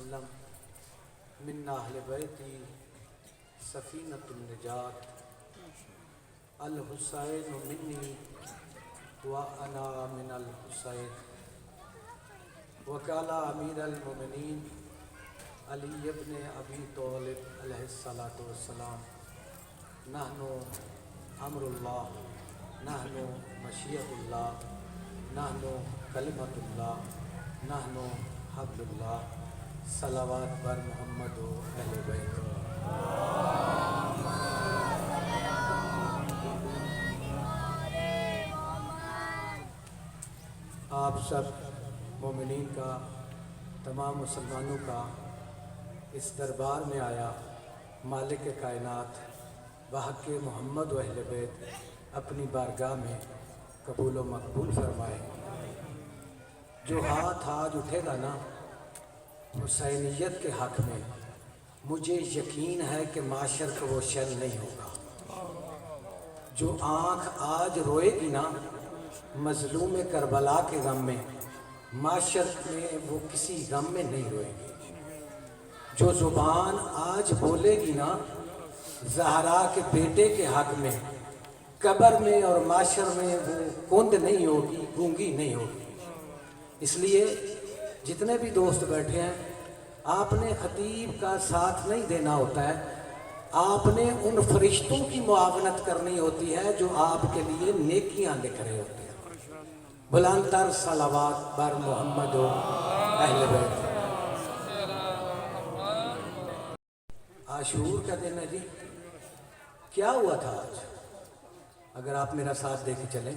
وسلم من اہل بیتی سفینۃ النجات الحسین منی وانا من الحسین وقال امیر المؤمنین علی ابن ابی طالب علیہ الصلاۃ والسلام نحن امر اللہ نحن مشیۃ اللہ نحن کلمۃ اللہ نحن حبل اللہ صلوات بر محمد و اہل بیت. آپ سب مومنین کا، تمام مسلمانوں کا اس دربار میں آیا مالک کائنات بحق محمد و اہل بیت اپنی بارگاہ میں قبول و مقبول فرمائے. جو ہاتھ آج اٹھے گا نا حسینیت کے حق میں، مجھے یقین ہے کہ معاشر کو وہ شر نہیں ہوگا. جو آنکھ آج روئے گی نا مظلوم کربلا کے غم میں، معاشر میں وہ کسی غم میں نہیں روئے گی. جو زبان آج بولے گی نا زہرا کے بیٹے کے حق میں، قبر میں اور معاشر میں وہ کند نہیں ہوگی، گونگی نہیں ہوگی. اس لیے جتنے بھی دوست بیٹھے ہیں، آپ نے خطیب کا ساتھ نہیں دینا ہوتا ہے، آپ نے ان فرشتوں کی معاونت کرنی ہوتی ہے جو آپ کے لیے نیکیاں لکھ رہے ہوتے ہیں. بلند تر صلوات بر محمد و اہل بیت. عاشور کا دن ہے جی. کیا ہوا تھا آج؟ اگر آپ میرا ساتھ دے کے چلیں،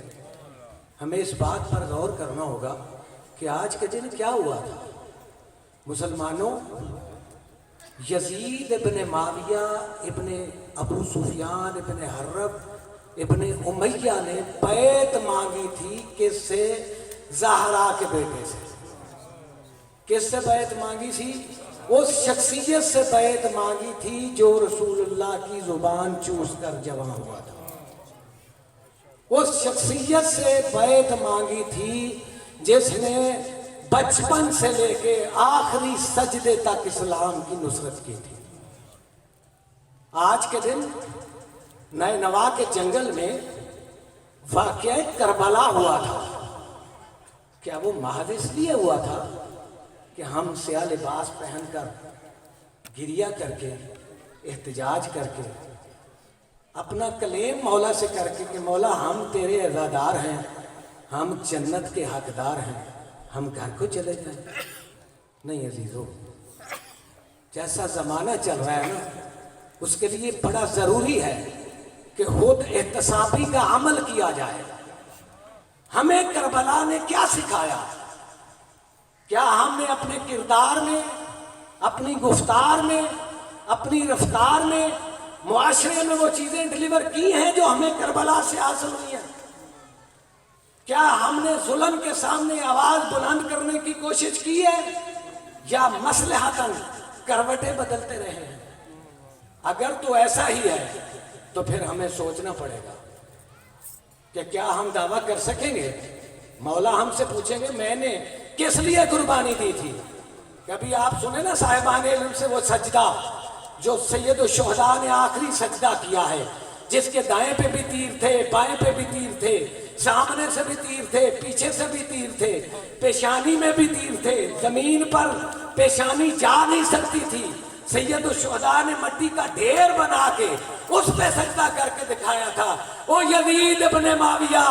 ہمیں اس بات پر غور کرنا ہوگا کہ آج کے دن کیا ہوا تھا. مسلمانوں، یزید ابن معاویہ ابن ابو سفیان ابن حرب ابن امیہ نے بیعت مانگی تھی کس سے؟ زہرا کے بیٹے سے. کس سے بیعت مانگی تھی؟ اس شخصیت سے بیعت مانگی تھی جو رسول اللہ کی زبان چوس کر جوان ہوا تھا. اس شخصیت سے بیعت مانگی تھی جس نے بچپن سے لے کے آخری سجدے تک اسلام کی نصرت کی تھی. آج کے دن نئے نوا کے جنگل میں واقعہ کربلا ہوا تھا. کیا وہ محض اس لیے ہوا تھا کہ ہم سیاہ لباس پہن کر گریہ کر کے احتجاج کر کے اپنا کلیم مولا سے کر کے کہ مولا ہم تیرے عزادار ہیں، ہم جنت کے حقدار ہیں، ہم گھر کو چلے جائیں؟ نہیں عزیزو، جیسا زمانہ چل رہا ہے نا، اس کے لیے بڑا ضروری ہے کہ خود احتسابی کا عمل کیا جائے. ہمیں کربلا نے کیا سکھایا؟ کیا ہم نے اپنے کردار میں، اپنی گفتار میں، اپنی رفتار میں معاشرے میں وہ چیزیں ڈلیور کی ہیں جو ہمیں کربلا سے حاصل ہوئی ہیں؟ کیا ہم نے ظلم کے سامنے آواز بلند کرنے کی کوشش کی ہے یا مصلحتاً کروٹیں بدلتے رہے ہیں؟ اگر تو ایسا ہی ہے تو پھر ہمیں سوچنا پڑے گا کہ کیا ہم دعویٰ کر سکیں گے؟ مولا ہم سے پوچھیں گے میں نے کس لیے قربانی دی تھی؟ کبھی آپ سنیں نا صاحبان علم سے وہ سجدہ جو سید الشہداء نے آخری سجدہ کیا ہے، جس کے دائیں پہ بھی تیر تھے، بائیں پہ بھی تیر تھے، سامنے سے بھی تیر تھے، پیچھے سے بھی تیر تھے، پیشانی میں بھی تیر تھے، زمین پر پیشانی جا نہیں سکتی تھی. سید الشہداء نے مٹی کا ڈھیر بنا کے اس پہ سجدہ کر کے دکھایا تھا. او یزید ابن معاویہ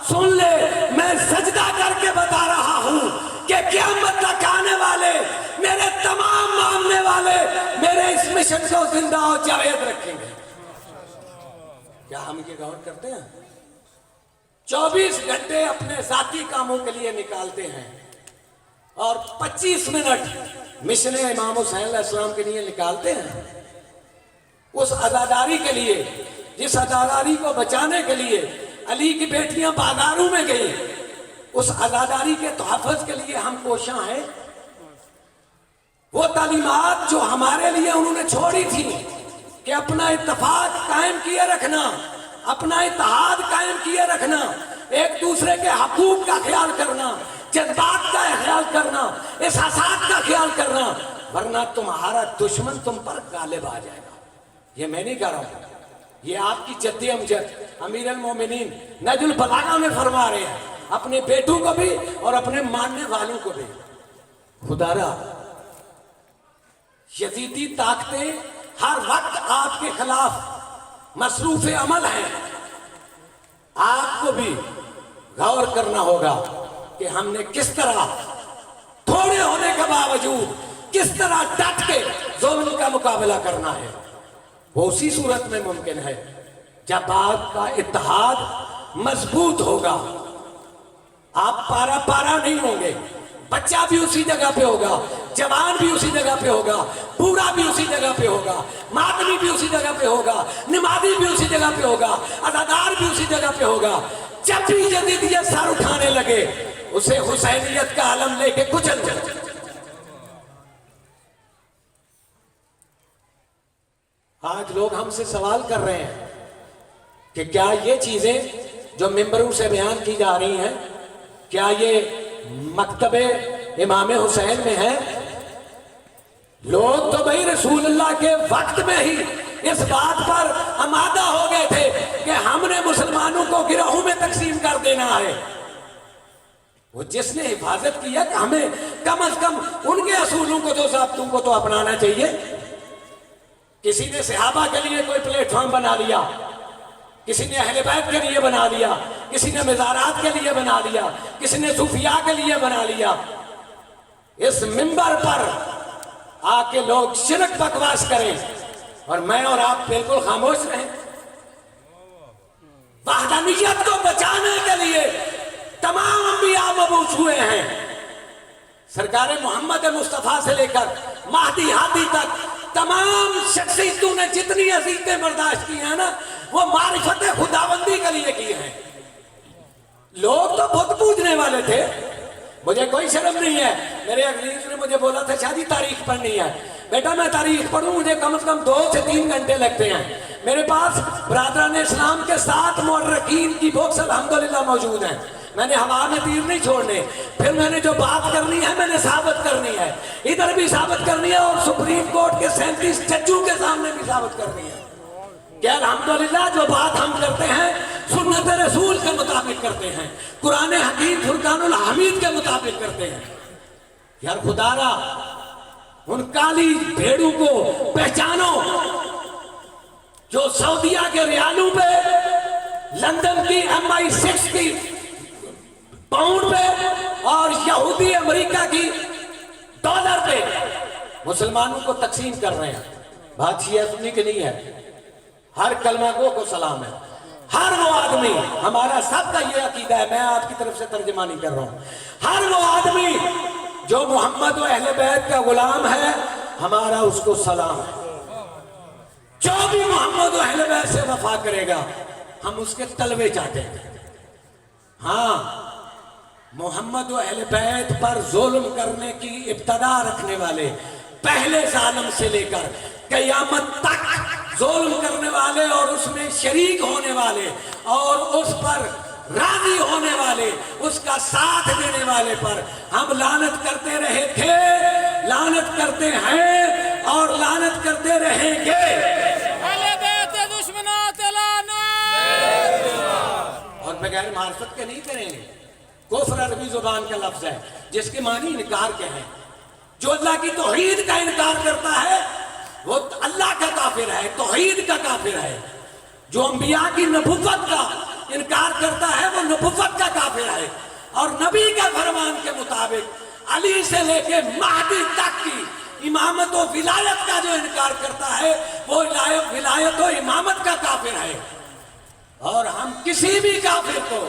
سن لے، میں سجدہ کر کے بتا رہا ہوں کہ قیامت تک آنے والے میرے تمام ماننے والے میرے اس مشن کو زندہ و جاوید رکھیں گے. کیا ہم یہ غور کرتے ہیں؟ 24 گھنٹے اپنے ذاتی کاموں کے لیے نکالتے ہیں اور 25 منٹ مشن امام حسین علیہ السلام کے لیے نکالتے ہیں. اس عزاداری کے لیے، جس عزاداری کو بچانے کے لیے علی کی بیٹیاں بازاروں میں گئی، اس عزاداری کے تحفظ کے لیے ہم کوشاں ہیں. وہ تعلیمات جو ہمارے لیے انہوں نے چھوڑی تھی کہ اپنا اتفاق قائم کیے رکھنا، اپنا اتحاد قائم کیے رکھنا، ایک دوسرے کے حقوق کا خیال کرنا، جذبات کا خیال کرنا، احساسات کا خیال کرنا، ورنہ تمہارا دشمن تم پر غالب آ جائے گا. یہ میں نہیں کہہ رہا ہوں، یہ آپ کی جد امجد امیر المومنین نہج البلاغہ میں فرما رہے ہیں، اپنے بیٹوں کو بھی اور اپنے ماننے والوں کو بھی. خدا را یزیدی طاقتیں ہر وقت آپ کے خلاف مصروف عمل ہیں. آپ کو بھی غور کرنا ہوگا کہ ہم نے کس طرح تھوڑے ہونے کے باوجود کس طرح ڈٹ کے ظلم کا مقابلہ کرنا ہے. وہ اسی صورت میں ممکن ہے جب آپ کا اتحاد مضبوط ہوگا. آپ پارا پارا نہیں ہوں گے، بچہ بھی اسی جگہ پہ ہوگا، جوان بھی اسی جگہ پہ ہوگا، بوڑھا بھی اسی جگہ پہ ہوگا، ماتمی بھی اسی جگہ پہ ہوگا، نمازی بھی اسی جگہ پہ ہوگا، عزادار بھی اسی جگہ پہ ہوگا. جب بھی جدیدیت سر اٹھانے لگے اسے حسینیت کا علم لے کے کچل جائے. آج لوگ ہم سے سوال کر رہے ہیں کہ کیا یہ چیزیں جو ممبروں سے بیان کی جا رہی ہیں کیا یہ مکتب امام حسین میں ہے؟ لوگ تو بھائی رسول اللہ کے وقت میں ہی اس بات پر آمادہ ہو گئے تھے کہ ہم نے مسلمانوں کو گروہوں میں تقسیم کر دینا ہے. وہ جس نے حفاظت کی ہے کہ ہمیں کم از کم ان کے اصولوں کو جو ضابطوں کو تو اپنانا چاہیے. کسی نے صحابہ کے لیے کوئی پلیٹ فارم بنا لیا، کسی نے اہل بیت کے لیے بنا لیا، کسی نے مزارات کے لیے بنا لیا، کسی نے صوفیاء کے لیے بنا لیا. اس منبر پر آ کے لوگ شرک بکواس کریں اور میں اور آپ بالکل خاموش رہیں. وحدانیت کو بچانے کے لیے تمام انبیاء مبعوث ہوئے ہیں. سرکار محمد مصطفیٰ سے لے کر مہدی ہادی تک تمام شخصیتوں نے جتنی اذیتیں برداشت کی ہیں نا وہ معرفت خداوندی کے لیے کی ہیں. لوگ تو بت پوجنے والے تھے، مجھے کوئی شرم نہیں ہے. میرے عزیز نے مجھے بولا تھا شادی تاریخ پڑھنی ہے. بیٹا میں تاریخ پڑھوں مجھے کم از کم 2 سے 3 گھنٹے لگتے ہیں. میرے پاس برادران اسلام کے 7 مورخین کی بکس الحمدللہ موجود ہیں. میں نے ہوا میں تیر نہیں چھوڑنے. پھر میں نے جو بات کرنی ہے میں نے ثابت کرنی ہے، ادھر بھی ثابت کرنی ہے اور سپریم کورٹ کے 37 ججوں کے سامنے بھی ثابت کرنی ہے کہ الحمدللہ جو بات ہم کرتے ہیں سنت رسول کے مطابق کرتے ہیں، قرآن حکیم فرقان الحمید کے مطابق کرتے ہیں. یار خدا را ان کالی بھیڑوں کو پہچانو جو سعودیہ کے ریالوں پہ، لندن کی MI6 کی پاؤنڈ پہ اور یہودی امریکہ کی ڈالر پہ مسلمانوں کو تقسیم کر رہے ہیں. بات شیعہ سنی کی نہیں ہے، ہر کلمہ گو کو سلام ہے. ہر وہ آدمی، ہمارا سب کا یہ عقیدہ ہے، میں آپ کی طرف سے ترجمہ نہیں کر رہا ہوں، ہر وہ آدمی جو محمد و اہل بیت کا غلام ہے ہمارا اس کو سلام ہے. جو بھی محمد و اہل بیت سے وفا کرے گا ہم اس کے تلوے چاٹیں گے. ہاں محمد و اہل بیت پر ظلم کرنے کی ابتدا رکھنے والے پہلے ظالم سے لے کر قیامت تک ظلم کرنے والے اور اس میں شریک ہونے والے اور اس پر راضی ہونے والے، اس کا ساتھ دینے والے پر ہم لعنت کرتے رہے تھے، لعنت کرتے ہیں اور لعنت کرتے رہیں گے. اور بغیر معرفت کے نہیں کریں گے. کفر عربی زبان کا لفظ ہے جس کے معنی انکار کے ہیں. جو اللہ کی توحید کا انکار کرتا ہے وہ اللہ کا کافر ہے، توحید کا کافر ہے. جو انبیاء کی نبوت کا انکار کرتا ہے وہ نبوت کا کافر ہے. اور نبی کا فرمان کے مطابق علی سے لے کے مہدی تک کی امامت و ولایت کا جو انکار کرتا ہے وہ ولایت و امامت کا کافر ہے. اور ہم کسی بھی کافر کو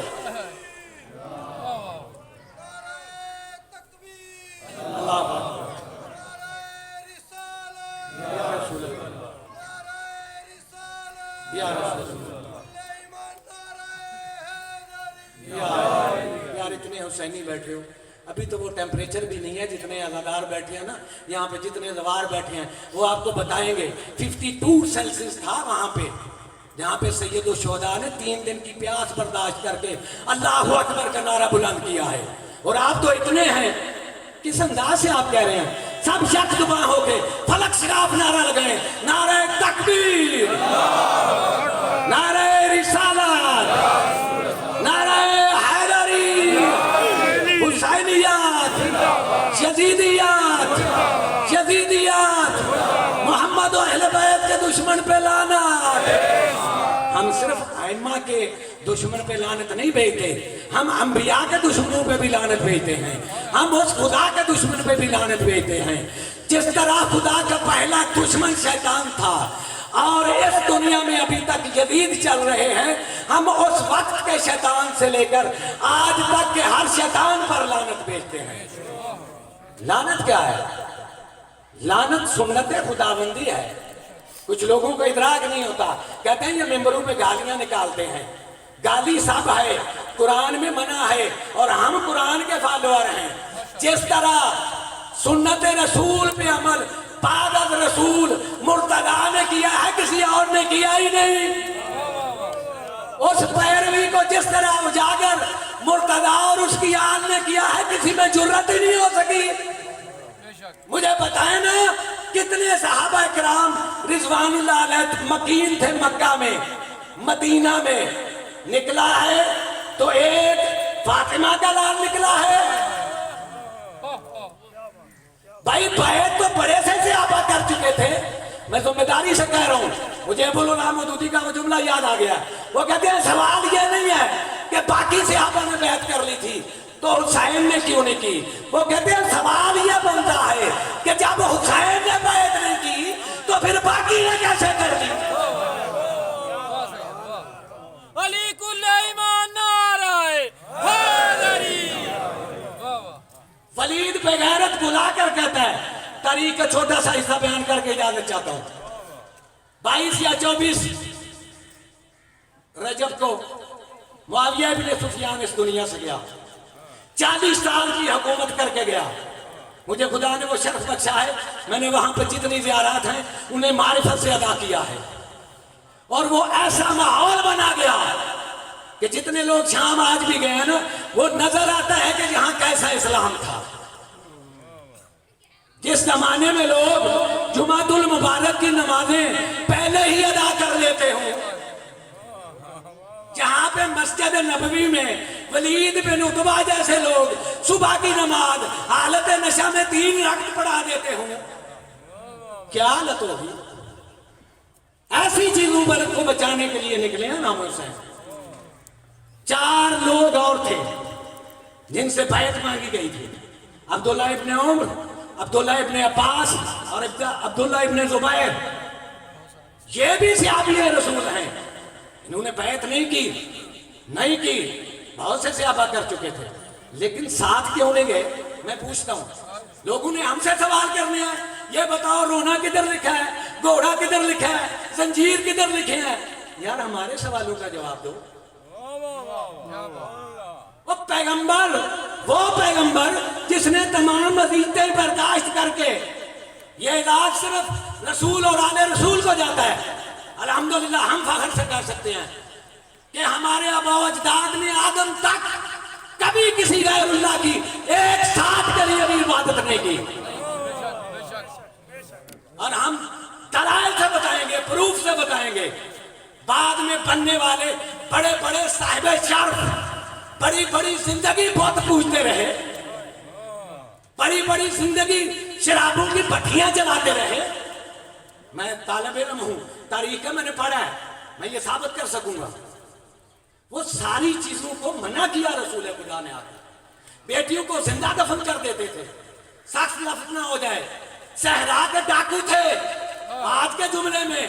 یار اتنے حسینی بیٹھے ہو، ابھی تو وہ ٹیمپریچر بھی نہیں ہے جتنے عزادار بیٹھے ہیں نا یہاں پہ، جتنے زوار بیٹھے ہیں وہ آپ کو بتائیں گے. 52 سیلسیس تھا وہاں پہ جہاں پہ سید الشہداء نے 3 دن کی پیاس برداشت کر کے اللہ اکبر کا نعرہ بلند کیا ہے. اور آپ تو اتنے ہیں، کس انداز سے آپ کہہ رہے ہیں سب شخص دباں ہو کے فلک شراف نعرہ لگائیں، نعرہ تکبیر، نعرہ رسالت، نعرہ حیدری، حسینیات، یزیدیات، یزیدیات، محمد و اہل بیت کے دشمن پہ لعنت۔ ہم صرف ائمہ کے دشمن پہ لعنت نہیں بھیجتے، ہم انبیاء کے دشمنوں پہ بھی لعنت بھیجتے ہیں، ہم اس خدا کے دشمن پہ بھی لعنت بھیجتے ہیں۔ جس طرح خدا کا پہلا دشمن شیطان تھا اور اس دنیا میں ابھی تک جدید چل رہے ہیں، ہم اس وقت کے شیطان سے لے کر آج تک کے ہر شیطان پر لعنت بھیجتے ہیں۔ لعنت کیا ہے؟ لعنت سنت خداوندی ہے۔ کچھ لوگوں کو ادراک نہیں ہوتا، کہتے ہیں یہ ممبروں پہ گالیاں نکالتے ہیں۔ گالی سب ہے، قرآن میں منع ہے اور ہم قرآن کے فالوور ہیں۔ جس طرح سنت رسول پہ عمل بعد از رسول مرتضیٰ نے کیا ہے، کسی اور نے کیا ہی نہیں۔ اس پیروی کو جس طرح اجاگر مرتضیٰ اور اس کی آل نے کیا ہے، کسی میں جرت ہی نہیں ہو سکی۔ مجھے بتائیں نا کتنے صحابہ کرام رضوان اللہ علیہ مکین تھے مکہ میں، مدینہ میں، نکلا ہے تو ایک فاطمہ کا لال نکلا ہے۔ بھائی بیعت تو بڑے سے صحابہ کر چکے تھے۔ میں ذمہ داری سے کہہ رہا ہوں، مجھے ابو الغلام مودودی کا وہ جملہ یاد آ گیا، وہ کہتے ہیں سوال یہ نہیں ہے کہ باقی صحابہ نے بیعت کر لی تھی تو حسین نے کیوں نہیں کی، وہ کہتے ہیں سوال یہ بنتا ہے کہ جب حسین نے بیعت نہیں کی تو پھر باقی نے کیسے کر لی۔ علی کل ایمان نعرہ حیدری۔ ولید بے غیرت بلا کر کہتا ہے، تاریخ کا چھوٹا سا حصہ بیان کر کے اجازت چاہتا ہوں۔ 22 یا 24 رجب کو معاویہ بن سفیان اس دنیا سے گیا، 40 سال کی حکومت کر کے گیا۔ مجھے خدا نے وہ شرف بخشا ہے، میں نے وہاں پہ جتنی زیارات ہیں انہیں معرفت سے ادا کیا ہے، اور وہ ایسا ماحول بنا گیا کہ جتنے لوگ شام آج بھی گئے ہیں نا، وہ نظر آتا ہے کہ یہاں کیسا اسلام تھا۔ جس زمانے میں لوگ جمعۃ المبارک کی نمازیں پہلے ہی ادا کر لیتے ہوں، جہاں پہ مسجد نبوی میں ولید بن عتبہ جیسے لوگ صبح کی نماز حالت نشہ میں 3 رکعت پڑھا دیتے ہوں، کیا حالت ہوگی؟ ایسی چیزوں پر کو بچانے کے لیے نکلے ہیں نام حسین۔ 4 لوگ اور تھے جن سے بیعت مانگی گئی تھی، عبداللہ ابن عمر، عبداللہ ابن عباس اور عبداللہ ابن زبیر۔ یہ بھی صحابی رسول ہیں، انہوں نے بیعت نہیں کی، بہت سے صحابہ کر چکے تھے، لیکن ساتھ کیوں نہیں گئے؟ میں پوچھتا ہوں، لوگوں نے ہم سے سوال کرنے ہیں، یہ بتاؤ رونا کدھر لکھا ہے، گھوڑا کدھر لکھا ہے، زنجیر کدھر لکھے ہیں؟ یار ہمارے سوالوں کا جواب دو۔ وہ پیغمبر جس نے تمام اذیتیں برداشت کر کے، یہ علاج صرف رسول اور آل رسول کو جاتا ہے۔ الحمدللہ ہم فخر سے کر سکتے ہیں کہ ہمارے آبا و اجداد نے آدم تک کبھی کسی غیر اللہ کی ایک ساتھ کے لیے بھی عبادت نہیں کی، اور ہم دلائل سے بتائیں گے، پروف سے بتائیں گے۔ بعد میں بننے والے بڑے بڑے صاحب شرف بڑی بڑی زندگی بہت پوچھتے رہے، بڑی بڑی زندگی شرابوں کی بھٹیاں جلاتے رہے۔ میں طالب علم ہوں، تاریخ میں نے پڑھا ہے، میں یہ ثابت کر سکوں گا۔ وہ ساری چیزوں کو منع کیا رسول خدا نے آگے۔ بیٹیوں کو زندہ دفن کر دیتے تھے، سخت لفظ نہ ہو جائے۔ صحرا کے ڈاکو تھے۔ آج کے جملے میں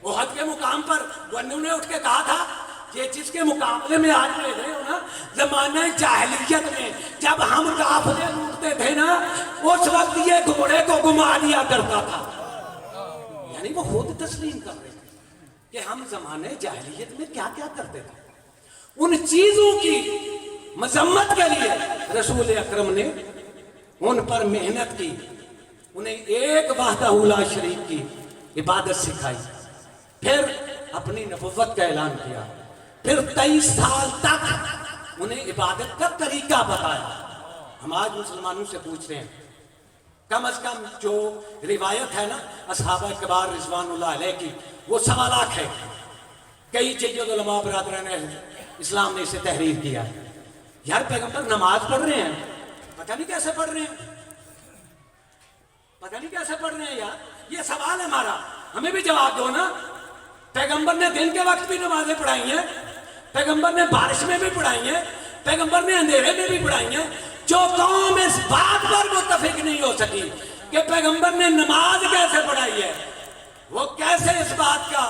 احد کے مقام پر انہوں نے اٹھ کے کہا تھا، یہ جس کے مقابلے میں آج لے گئے ہو نا، زمانہ جاہلیت میں جب ہم قافلے لوٹتے تھے نا، اس وقت یہ گھوڑے کو گما دیا کرتا تھا۔ یعنی وہ خود تسلیم کر رہے تھے کہ ہم زمانے جاہلیت میں کیا کیا کرتے تھے۔ ان چیزوں کی مذمت کے لیے رسول اکرم نے ان پر محنت کی، انہیں ایک وحدہ لا شریک کی عبادت سکھائی، پھر اپنی نبوت کا اعلان کیا، پھر 23 سال تک انہیں عبادت کا طریقہ بتایا۔ ہم آج مسلمانوں سے پوچھ رہے ہیں کم از کم جو روایت ہے نا اصحابہ کبار رضوان اللہ علیہ کی، وہ 1.25 لاکھ ہے. کئی جید علماء برادران اسلام نے اسے تحریر کیا. یار پیغمبر نماز پڑھ رہے ہیں، پتہ نہیں کیسے پڑھ رہے ہیں، پتہ نہیں کیسے پڑھ رہے ہیں. یار یہ سوال ہے ہمارا، ہمیں بھی جواب دو نا. پیغمبر نے دن کے وقت بھی نمازیں پڑھائی ہیں، پیغمبر نے بارش میں بھی پڑھائی ہیں، پیغمبر نے اندھیرے میں بھی پڑھائی ہیں. جو قوم اس بات پر متفق نہیں ہو سکی کہ پیغمبر نے نماز کیسے پڑھائی ہے، وہ کیسے اس بات کا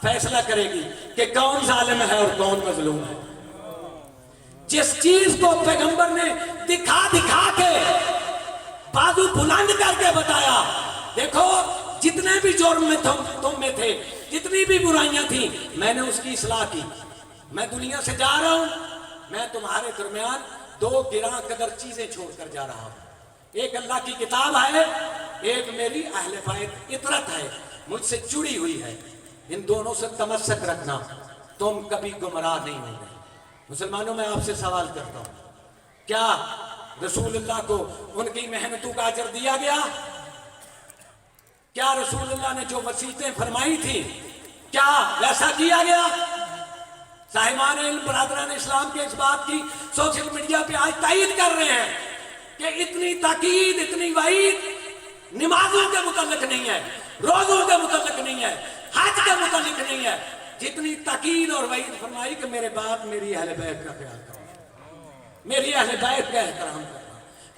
فیصلہ کرے گی کہ کون ظالم ہے اور کون مظلوم ہے؟ جس چیز کو پیغمبر نے دکھا دکھا کے بازو بلند کر کے بتایا، دیکھو جتنے بھی جرم میں تم میں تھے، جتنی بھی برائیاں تھیں، میں نے اس کی اصلاح کی. میں دنیا سے جا رہا ہوں، میں تمہارے درمیان 2 گراں قدر چیزیں چھوڑ کر جا رہا ہوں. ایک اللہ کی کتاب ہے، ایک میری اہل بیت عطرت ہے، مجھ سے جڑی ہوئی ہے. ان دونوں سے تمسک رکھنا، تم کبھی گمراہ نہیں ہوگے. مسلمانوں میں آپ سے سوال کرتا ہوں، کیا رسول اللہ کو ان کی محنتوں کا اجر دیا گیا؟ کیا رسول اللہ نے جو وصیتیں فرمائی تھی کیا ویسا کیا گیا؟ صاحبان علم برادران اسلام کے اس بات کی سوشل میڈیا پہ آج تائید کر رہے ہیں کہ اتنی تاکید، اتنی وعید نمازوں کے متعلق نہیں ہے، روزوں کے متعلق نہیں ہے، حج کے متعلق نہیں ہے، جتنی تاکید اور وعید فرمائی کہ میرے باپ میری اہل بیت کا خیال کرنا، میری اہل بیت کا احترام کرنا.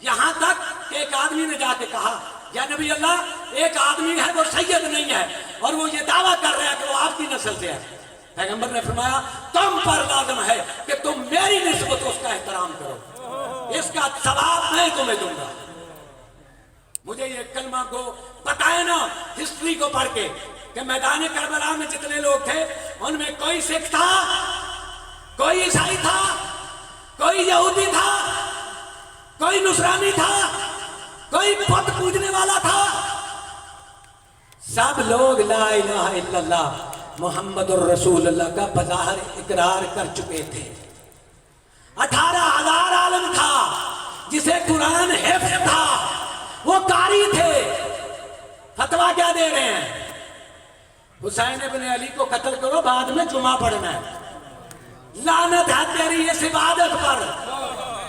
یہاں تک کہ ایک آدمی نے جا کے کہا، یا نبی اللہ ایک آدمی ہے وہ سید نہیں ہے اور وہ یہ دعویٰ کر رہا ہے کہ وہ آپ کی نسل سے ہے. پیغمبر نے فرمایا تم پر لازم ہے کہ تم میری نسبت اس کا احترام کرو، اس کا ثواب میں تمہیں دوں گا. مجھے یہ کلمہ کو بتائے نا ہسٹری کو پڑھ کے کہ میدان کربلا میں جتنے لوگ تھے ان میں کوئی سکھ تھا، کوئی عیسائی تھا، کوئی یہودی تھا، کوئی نصرانی تھا، کوئی بت پوجنے والا تھا. سب لوگ لا الہ الا اللہ محمد الرسول اللہ کا بظاہر اقرار کر چکے تھے. 18,000 عالم تھا جسے قرآن حفظ تھا، وہ قاری تھے. فتویٰ کیا دے رہے ہیں؟ حسین ابن علی کو قتل کرو، بعد میں جمعہ پڑھنا ہے. لعنت ہے تیری اس عبادت پر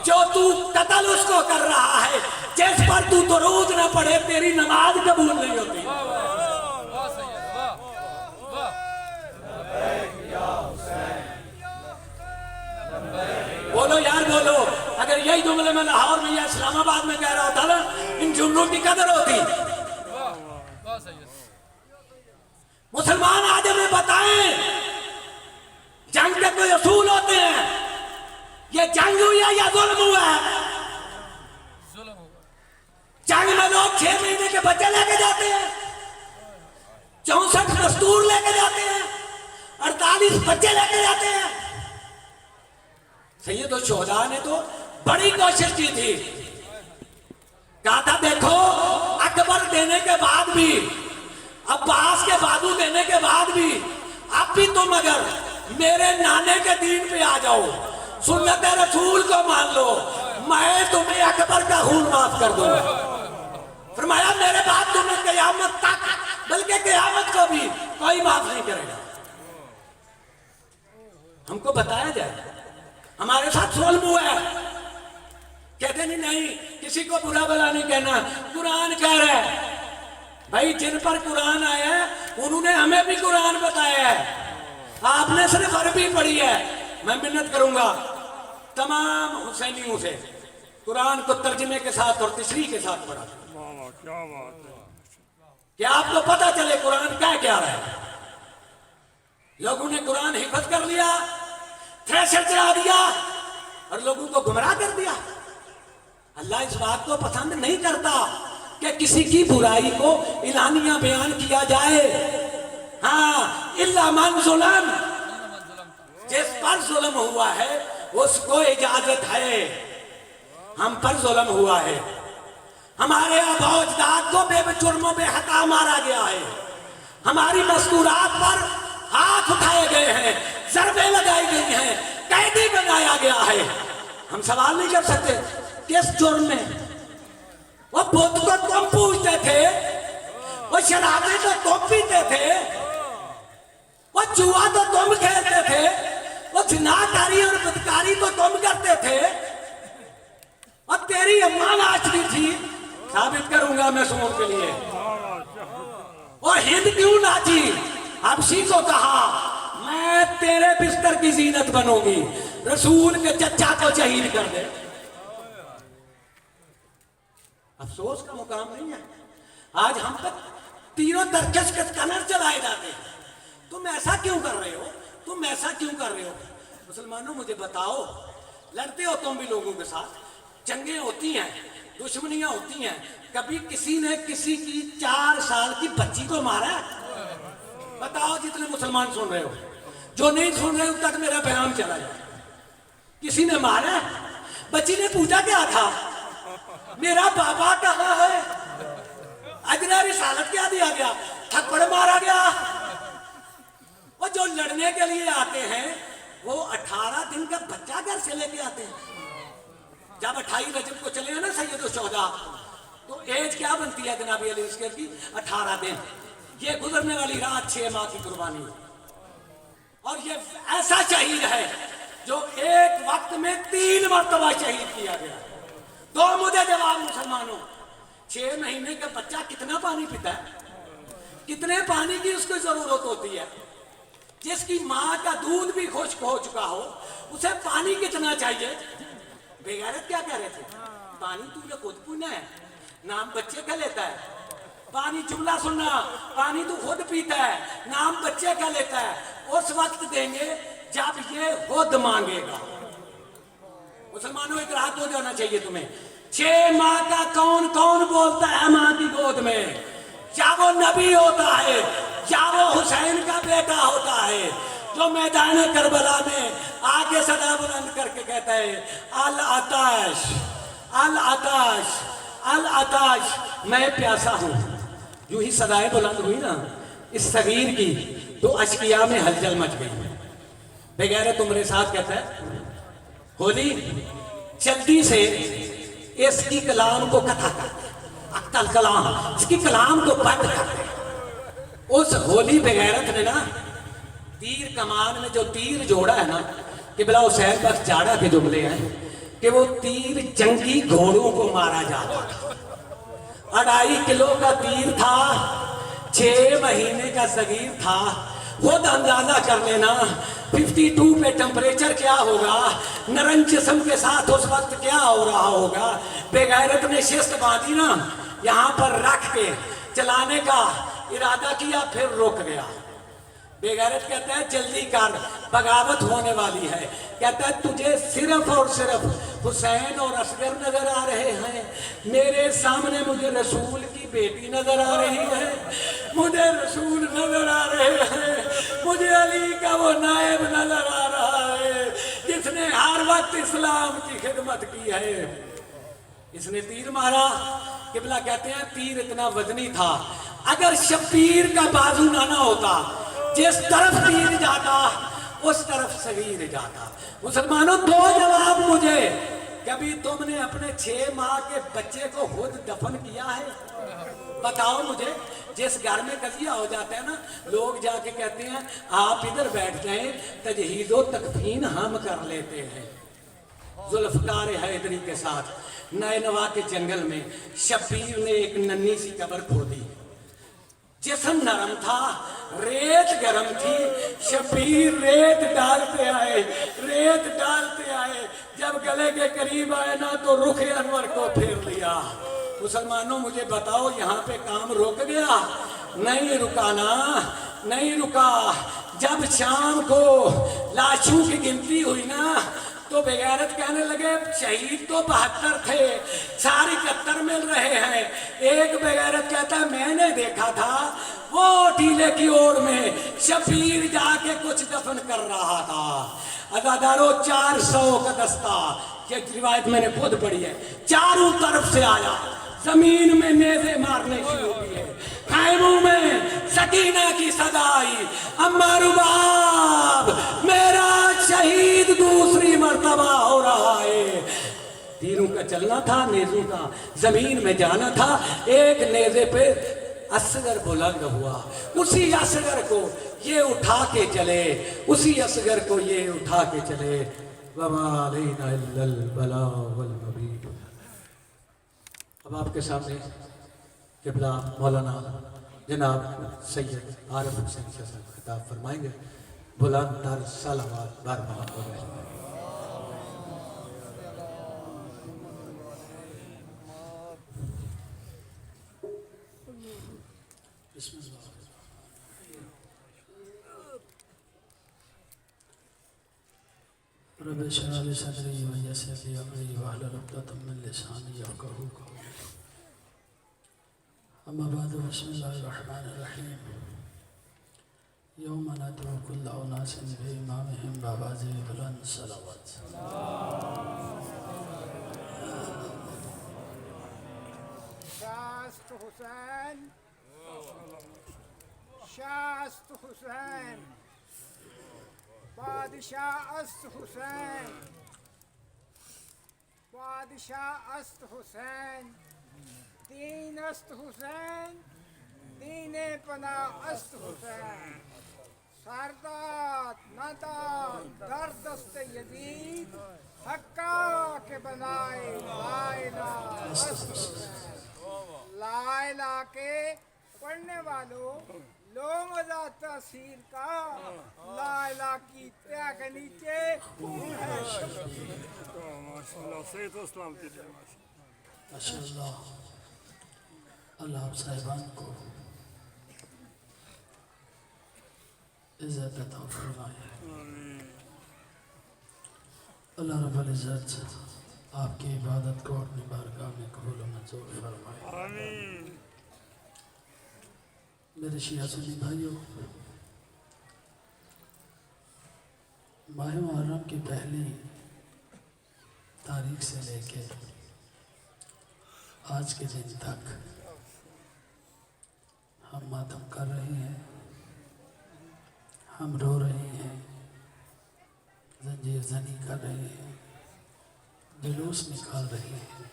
جو تو قتل اس کو کر رہا ہے جس پر تو درود نہ پڑھے تیری نماز قبول نہیں ہوتی. بولو یار بولو. اگر یہی جملے میں لاہور میں یا اسلام آباد میں کہہ رہا ہوتا نا، ان جملوں کی قدر ہوتی. مسلمان آج ہمیں بتائیں جنگ کے کوئی اصول ہوتے ہیں؟ یہ جنگ ہوئی ہے یا ظلم ہوا ہے؟ جنگ میں لوگ 6 مہینے کے بچے لے کے جاتے ہیں، 64 دستور لے کے جاتے ہیں، 48 بچے لے کے جاتے ہیں. سید الشہداء نے تو بڑی کوشش کی تھی، کہا تھا دیکھو اکبر دینے کے بعد بھی، عباس کے بازو دینے کے بعد بھی، اب بھی تم اگر میرے نانے کے دین پہ آ جاؤ، سنت رسول کو مان لو، میں تمہیں اکبر کا خون معاف کر دوں گا. فرمایا میرے بعد تمہیں قیامت تک، بلکہ قیامت کو بھی کوئی معاف نہیں کرے گا. ہم کو بتایا جائے ہمارے ساتھ ظلم ہوا ہے، کہتے نہیں کسی کو برا بلا نہیں کہنا، قرآن کہہ رہا ہے. بھائی جن پر قرآن آیا ہے انہوں نے ہمیں بھی قرآن بتایا ہے، آپ نے صرف عربی پڑھی ہے. میں منت کروں گا تمام حسینیوں سے قرآن کو ترجمے کے ساتھ اور تشریح کے ساتھ پڑھا کہ آپ کو پتہ چلے قرآن کیا رہا ہے. لوگوں نے قرآن حفظ کر لیا، تھریشر چلا دیا اور لوگوں کو گمراہ کر دیا. اللہ اس بات کو پسند نہیں کرتا کہ کسی کی برائی کو اعلانیہ بیان کیا جائے. ہاں الا من ظلم، جس پر ظلم ہوا ہے اس کو اجازت ہے. ہم پر ظلم ہوا ہے، ہمارے آباء و اجداد کو بے جرموں بے خطا مارا گیا ہے، ہماری مذکورات پر ہاتھ اٹھائے گئے ہیں، ضربیں لگائی گئی ہیں، قیدی بنایا گیا ہے. ہم سوال نہیں کر سکتے کس جرم میں؟ وہ بت تو تم پوجتے تھے, وہ شرابیں تو تم پیتے تھے, وہ جوا تو تم کھیلتے تھے, وہ زناکاری اور بدکاری تو تم کرتے تھے, اور تیری اماں ناچتی تھی. ثابت کروں گا میں سور کے لیے. اور ہند کیوں ناچی؟ حبشی کو کہا میں تیرے بستر کی زینت بنوں گی, رسول کے چچا کو شہید کر دے. افسوس کا مقام نہیں ہے. آج ہم تک تینوں ترکش کے کنر چلائے جاتے ہیں. تم ایسا کیوں کر رہے ہو؟ تم ایسا کیوں کر رہے ہو؟ مسلمانوں مجھے بتاؤ, لڑتے ہو تم بھی لوگوں کے ساتھ, جنگیں ہوتی ہیں, دشمنیاں ہوتی ہیں, کبھی کسی نے کسی کی 4 سال کی بچی کو مارا ہے؟ بتاؤ جتنے مسلمان سن رہے ہو. جو نہیں سن رہے ان تک میرا پیغام چلا جائے. کسی نے مارا ہے؟ بچی نے پوچھا کیا تھا, میرا بابا کہاں ہے؟ ادنا رسالت کیا دیا گیا؟ تھپڑ مارا گیا. وہ جو لڑنے کے لیے آتے ہیں وہ 18 دن کا بچہ گھر سے لے کے آتے ہیں. جب 28 رجب کو چلے ہیں نا سید الشہداء, تو ایج کیا بنتی ہے جناب علی عسکر کی؟ 18 دن. یہ گزرنے والی رات 6 ماہ کی قربانی ہے. اور یہ ایسا شہید ہے جو ایک وقت میں 3 مرتبہ شہید کیا گیا. تو مجھے جواب مسلمانوں, 6 مہینے کا بچہ کتنا پانی پیتا ہے؟ کتنے پانی کی اس کو ضرورت ہوتی ہے؟ جس کی ماں کا دودھ بھی خشک ہو چکا ہو اسے پانی کتنا چاہیے؟ بے غیرت کیا کہہ رہے تھے, پانی تو نے خود پینا ہے, نام بچے کا لیتا ہے. پانی جملہ سننا, پانی تو خود پیتا ہے, نام بچے کا لیتا ہے. اس وقت دیں گے جب یہ خود مانگے گا. مسلمانوں ایک رات ہو جانا چاہیے تمہیں. 6 ماہ کا کون کون بولتا ہے ماں کی گود میں؟ یا وہ نبی ہوتا ہے یا وہ حسین کا بیٹا ہوتا ہے جو میدان کربلا میں آگے صدا بلند کر کے کہتا ہے العطش العطش العطش, میں پیاسا ہوں. یوں ہی صدائیں بلند ہوئی نا اس صغیر کی تو اشقیاء میں ہلچل مچ گئی. بغیرت عمرے ساتھ کہتا ہے ہولی جلدی سے اس کی کلام کو کتھا کرتے, اقتل کلام, اس کی کلام کو بند کرتے. اس ہولی بغیرت نے نا تیر کمان میں جو تیر جوڑا ہے نا, قبلہ حسین بس جاڑا کے جملے ہیں کہ وہ تیر جنگی گھوڑوں کو مارا جاتا تھا. 2.5 کلو کا تیر تھا, 6 مہینے کا صغیر تھا. خود اندازہ کر لینا 52 پہ ٹمپریچر کیا ہوگا, نرم جسم کے ساتھ اس وقت کیا ہو رہا ہوگا. بے غیرت نے شست باندھی نا, یہاں پر رکھ کے چلانے کا ارادہ کیا, پھر رک گیا. بے غیرت کہتا ہے جلدی کر, بغاوت ہونے والی ہے. کہتا ہے تجھے صرف اور صرف حسین اور اصغر نظر آ رہے ہیں, میرے سامنے مجھے رسول کی بیٹی نظر آ رہی ہے, مجھے رسول نظر آ رہے ہیں, مجھے علی کا وہ نائب نظر آ رہا ہے جس نے ہر وقت اسلام کی خدمت کی ہے. اس نے تیر مارا. قبلہ کہتے ہیں تیر اتنا وزنی تھا, اگر شبیر کا بازو نہ ہوتا, جس طرف تیر جاتا اس طرف صغیر جاتا. مسلمانوں 2 جواب مجھے, کبھی تم نے اپنے 6 ماہ کے بچے کو خود دفن کیا ہے؟ بتاؤ مجھے. جس گھر میں قضیہ ہو جاتا ہے نا, لوگ جا کے کہتے ہیں آپ ادھر بیٹھ جائیں, تجہیز و تکفین ہم کر لیتے ہیں. ذوالفقار حیدری کے ساتھ نینوا کے جنگل میں شبیر نے ایک ننھی سی قبر کھودی. جسم نرم تھا, ریت گرم تھی. شبیر ریت ڈالتے آئے, ریت ڈالتے آئے. جب گلے کے قریب آئے نا تو رخ انور کو پھیر لیا. مسلمانوں مجھے بتاؤ یہاں پہ کام رک گیا؟ نہیں رکا نا, نہیں رکا. جب شام کو لاشوں کی گنتی ہوئی نا تو بے غیرت کہنے لگے شہید تو 72 تھے, 71 مل رہے ہیں. ایک بے غیرت کہتا ہے میں نے دیکھا تھا وہ ٹیلے کی اوڑ میں شبیر جا کے کچھ دفن کر رہا تھا. عزادارو 400 کا دستہ, یہ روایت میں نے خود پڑھی ہے, چاروں طرف سے آیا, زمین میں نیزے مارنے شروع کیے. خیموں میں سکینہ کی صدا آئی, اما رباب میرا شہید دوسری مرتبہ ہو رہا ہے. تینوں نیزوں کا چلنا تھا، نیزوں کا زمین میں جانا تھا. ایک نیزے پہ اصغر بلند ہوا، اسی اصغر کو یہ اٹھا کے چلے، اسی اصغر کو یہ اٹھا کے چلے. وما علینا الا البلاغ المبین. اب آپ کے سامنے قبلہ مولانا جناب سید عارف حسین شاہ صاحب خطاب فرمائیں گے. بلند تر صلوات بر محمد. بسم اللہ. رب اشرح لي صدري ويسر لي امري واحلل عقدة من لساني يفقهوا قولي. اما بعد بسم الله الرحمن الرحيم. يوم ندعو كل اناس بامامهم بآواز بلند صلوات. شاست حسین، شاست حسین، بادشاہ است حسین، بادشاہ است حسین، دین است حسین، دین پناہ است حسین. سرداد نداد در دست یزید، حقا کے بنائے لا الہ است حسین. لا الہ کے پڑھنے والوں لو مزہ تاثیر کا، لا الہ کی تیا کے نیچے ہے ماشاءاللہ. اللہ آپ صاحبان کو عزت عطا فرمائے. اللہ رب العزت آپ کی عبادت کو اپنی بارگاہ میں قبول و منظور فرمائے. میرے شیعہ سنی بھائیوں، ماہ محرم کی پہلی تاریخ سے لے کے آج کے دن تک ہم ماتم کر رہے ہیں، ہم رو رہے ہیں، زنجیر زنی کر رہے ہیں، جلوس نکال رہے ہیں،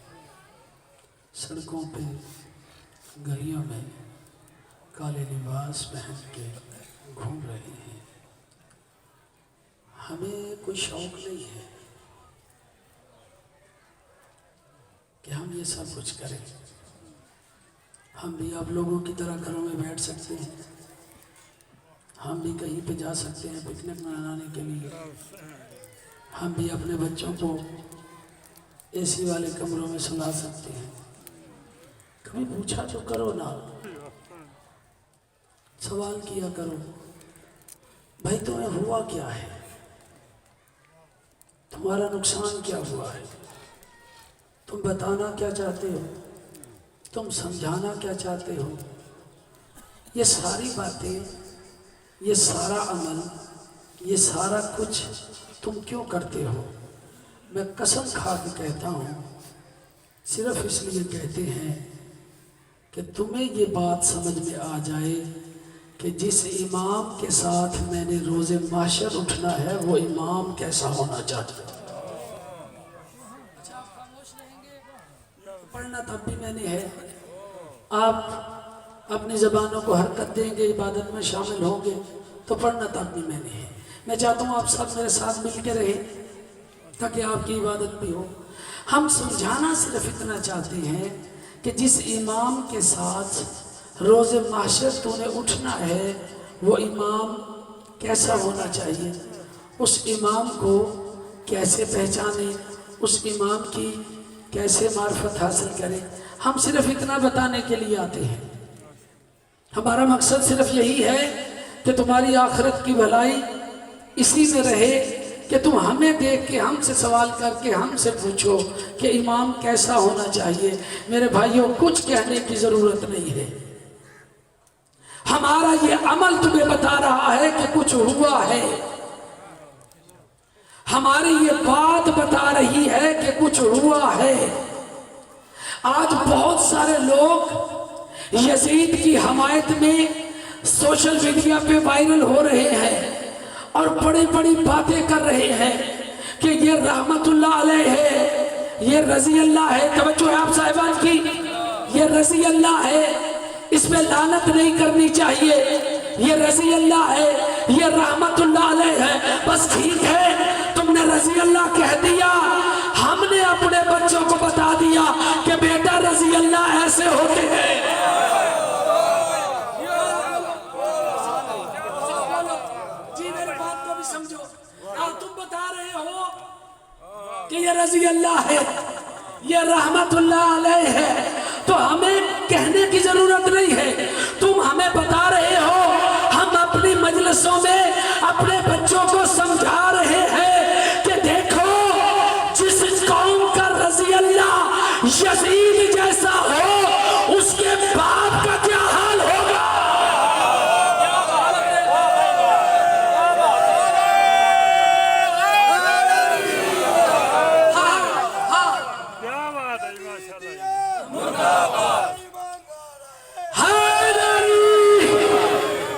سڑکوں پہ گلیوں میں کالے لباس پہن کے گھوم رہے ہیں. ہمیں کوئی شوق نہیں ہے کہ ہم یہ سب کچھ کریں. ہم بھی آپ لوگوں کی طرح گھروں میں بیٹھ سکتے ہیں، ہم بھی کہیں پہ جا سکتے ہیں پکنک منانے کے لیے، ہم بھی اپنے بچوں کو اے سی والے کمروں میں سلا سکتے ہیں. کبھی پوچھا تو کرو نا، سوال کیا کرو، بھائی تمہیں ہوا کیا ہے، تمہارا نقصان کیا ہوا ہے، تم بتانا کیا چاہتے ہو، تم سمجھانا کیا چاہتے ہو. یہ ساری باتیں، یہ سارا عمل، یہ سارا کچھ تم کیوں کرتے ہو؟ میں قسم کھا کے کہتا ہوں، صرف اس لیے کہتے ہیں کہ تمہیں یہ بات سمجھ میں آ جائے کہ جس امام کے ساتھ میں نے روز محشر اٹھنا ہے وہ امام کیسا ہونا چاہتا ہے. اچھا آپ خاموش رہیں گے؟ پڑھنا تب بھی میں نے ہے. آپ اپنی زبانوں کو حرکت دیں گے، عبادت میں شامل ہوں گے تو پڑھنا تب بھی میں نے ہے. میں چاہتا ہوں آپ سب میرے ساتھ مل کے رہیں تاکہ آپ کی عبادت بھی ہو. ہم سمجھانا صرف اتنا چاہتے ہیں کہ جس امام کے ساتھ روز محشر تو نے اٹھنا ہے وہ امام کیسا ہونا چاہیے، اس امام کو کیسے پہچانے، اس امام کی کیسے معرفت حاصل کریں. ہم صرف اتنا بتانے کے لیے آتے ہیں. ہمارا مقصد صرف یہی ہے کہ تمہاری آخرت کی بھلائی اسی میں رہے کہ تم ہمیں دیکھ کے ہم سے سوال کر کے ہم سے پوچھو کہ امام کیسا ہونا چاہیے. میرے بھائیوں، کچھ کہنے کی ضرورت نہیں ہے. ہمارا یہ عمل تمہیں بتا رہا ہے کہ کچھ ہوا ہے. ہماری یہ بات بتا رہی ہے کہ کچھ ہوا ہے. آج بہت سارے لوگ یزید کی حمایت میں سوشل میڈیا پہ وائرل ہو رہے ہیں اور بڑی بڑی باتیں کر رہے ہیں کہ یہ رحمت اللہ علیہ ہے، یہ رضی اللہ ہے، توجہ ہے آپ صاحبان کی، یہ رضی اللہ ہے، اس پہ لعنت نہیں کرنی چاہیے، یہ رضی اللہ ہے، یہ رحمت اللہ علیہ ہے، بس ٹھیک ہے تم نے رضی اللہ کہہ دیا، ہم نے اپنے بچوں کو بتا دیا کہ بیٹا رضی اللہ ایسے ہوتے ہیں۔ جی میرے بات کو بھی سمجھو، تم بتا رہے ہو کہ یہ رضی اللہ ہے، یہ رحمت اللہ علیہ ہے، تو ہمیں کہنے کی ضرورت نہیں ہے، تم ہمیں بتا رہے ہو، ہم اپنی مجلسوں میں اپنے بچوں کو سمجھا رہے ہیں کہ دیکھو جس قوم کا رضی اللہ یزید جیسا ہو اس کے باپ کا کیا حال ہوگا۔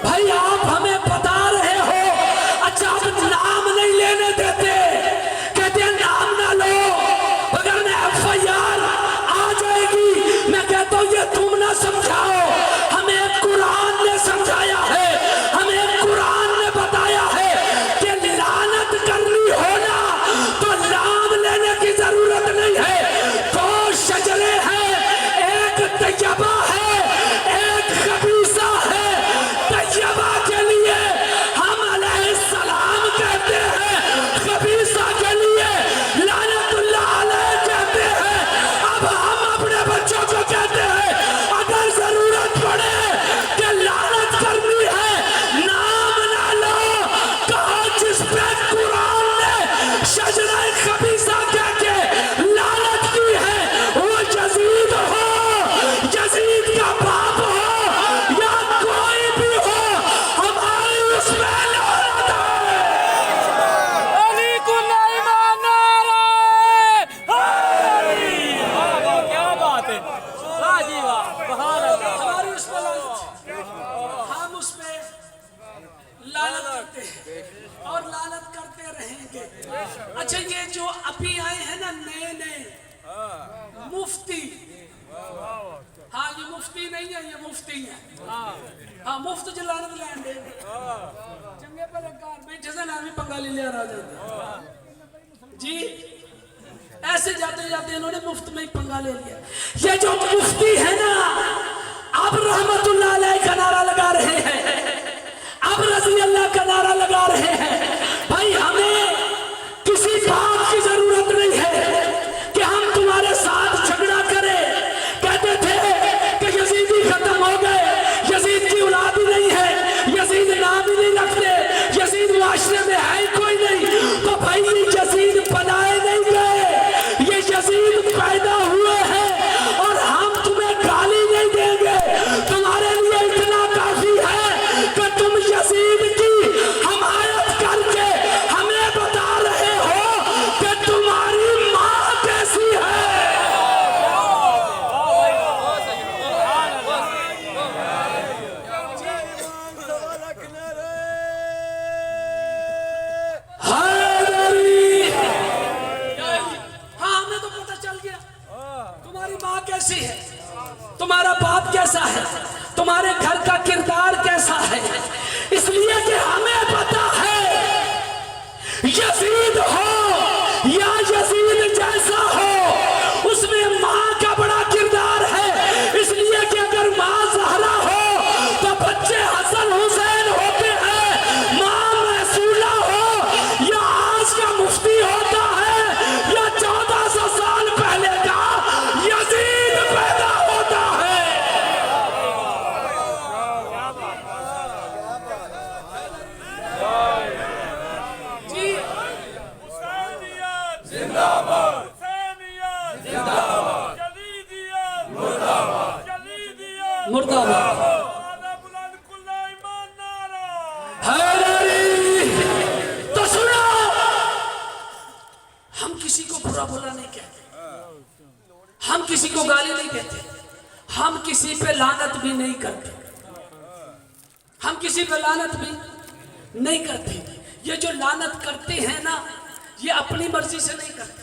بھائی آپ ہمیں بتا رہے ہو، اچھا آپ نام نہیں لینے دیتے، کہتے ہیں نام نہ لو، اگر میں FIR آ جائے گی، میں کہتا ہوں یہ تم نہ سمجھاؤ، ہمیں قرآن نے سمجھایا ہے، ہمیں قرآن نے بتایا ہے کہ لعنت کرنی ہونا تو نام لینے کی ضرورت نہیں ہے، دو شجرے ہیں، ایک طیبہ ہے ایک خبیثہ ہے، طیبہ کے لیے ہم علیہ السلام کہتے ہیں، خبیثہ کے لیے لعنت اللہ علیہ کہتے ہیں۔ اب ہم اپنے بچوں کو کہتے ہیں اگر ضرورت پڑے کہ لعنت کرنی ہے نام نہ لو، کہا جس پہ قرآن نے شجرہ خبیثہ کہہ کے لعنت کی ہے وہ یزید ہو، یزید کا باپ ہو یا کوئی بھی ہو، ہماری اس پہ لعنت ہے۔ علی کل ایمان نعرہ حیدری، کیا بات ہے، واہ جی واہ، سبحان اللہ۔ ہماری اس پہ لعنت، ہم اس پہ لعنت کرتے ہیں اور لعنت کرتے رہیں گے۔ اچھا یہ جو ابھی آئے ہیں نا نئے نئے مفتی، ہاں یہ مفتی نہیں ہے، یہ مفتی ہے، ہاں مفت جو لعنت لین دے چنگے پر کار بیٹھے سے نامی پنگا لے لیا رہا جاتے جی، ایسے جاتے جاتے انہوں نے مفت میں ہی پنگا لے لیا۔ یہ جو مفتی ہے نا اب رحمت اللہ علیہ کا نعرہ لگا رہے ہیں، اب رضی اللہ کا نعرہ لگا رہے ہیں، بھائی ہمیں کسی بات کی ضرورت نہیں ہے کہ ہم تمہارے ساتھ جھگڑا کریں۔ کہتے تھے کہ یزیدی ختم ہو گئے، یزید کی اولاد ہی نہیں ہے، یزید نام ہی نہیں رکھتے، یزید معاشرے میں ہے کوئی نہیں، تو بھائی یہ یزید بنائے نہیں گئے، یہ یزید پیدا ہوئے ہیں اور ہم تمہیں گالی نہیں دیں گے، تمہارے لیے اتنا کافی ہے کہ تم یزید کی حمایت کر کے ہمیں بتا رہے ہو کہ تمہاری ماں کیسی ہے۔ حیدری، ہاں ہمیں تو پتہ چل گیا تمہاری ماں کیسی ہے، تمہارا باپ کیسا ہے، تمہارے گھر کا کردار کیسا ہے، اس لیے کہ ہمیں پتا ہے یزید ہو یا یزید جیسا ہو اس میں ماں کا بڑا کردار ہے، اس لیے کہ اگر ماں زہرا ہو تو بچے حسن حسین ہوتے ہیں، ماں محسولہ ہو یا آج کا مفتی ہوتا ہے یا 1400 سال پہلے کا یزید پیدا ہوتا ہے۔ جی حسینیت زندہ باد، حسینیت زندہ باد، یزیدیت مردہ باد، یزیدیت مردہ باد۔ اعلیٰ بلند کل ایمان نعرہ حیدری تو سنو، ہم کسی کو برا بھلا نہیں کہتے، ہم کسی کو گالی نہیں دیتے، ہم کسی پہ لعنت بھی نہیں کرتے، ہم کسی پہ لعنت بھی نہیں کرتے۔ یہ جو لعنت کرتے ہیں نا یہ اپنی مرضی سے نہیں کرتے،